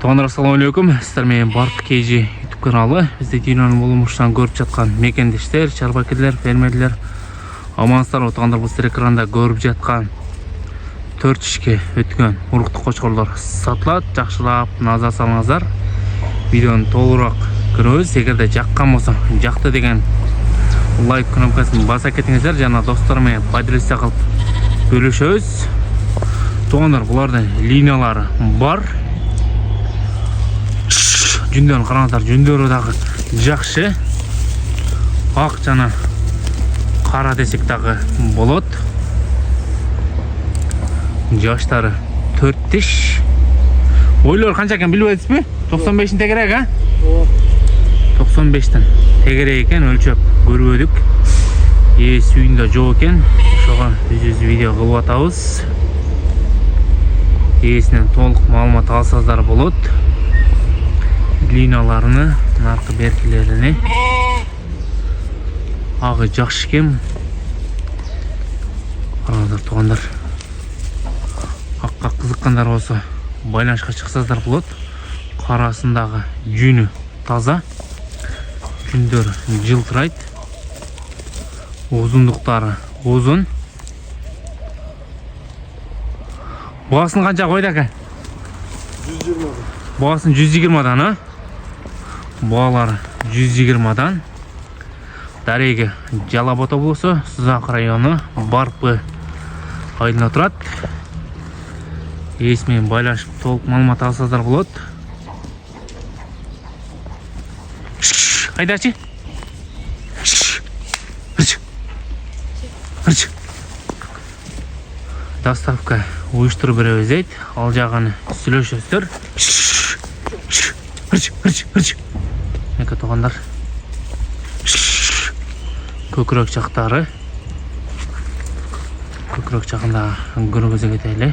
Туугандар, ассаламу алейкум. Сіздер менен Барк KG YouTube каналы. Бізде дүйнөнүн болмуштан көрүп жаткан мекендештер, чарбакерлер, фермерлер. Амансыздар, туугандар, бұл сіздер экранда көрүп жаткан 4 ишке өткөн уруктук кочкорлор сатылат. Жакшылап назар салыңыздар. Видеону толугураак көрөбүз. Эгерде жаккан болсо, жакты деген лайк кнопкасын баса кетиңиздер. Жана достор менен поделиться кылып бөлүшөбүз. Туугандар, булардын линиялары бар. Жүндөрүн караңыздар, жүндөрү дагы жакшы. Ак жана кара десек дагы болот. Жаштары 4 тиш. Ойлор канча экен билбейсизби? 95-тен тегерек, а? 95-тен тегерек экен, өлчөп көрбөдүк. Сүйүндө жок экен. Ошого жүз видео кылып атабыз. Ээсинен толук маалымат алсаңыздар болот. Линияларыны, наркы беркилерини. Агы жакшы экен. Караңыздар, туугандар. Акка кызыккандар болсо байланышка чыксаңыздар болот. Карасындагы жүнү таза. Жүндөр жылтырайт. Узундуктары узун. Баасын канча койду ака? 120. Баасын 120-дан, а? Баалары 120-дан. Дареги Жалабото болсо, Сузак району, Барпы айылында турат. Ээс менен байланышып толук маалымат алсаңыздар болот. Кайдачы? Доставка уюштуруп беребиз дейт. Ал жагын сүйлөшөсүздөр. Эке туугандар. Көкүрөк жактары. Көкүрөк жагында көргөзө кетели.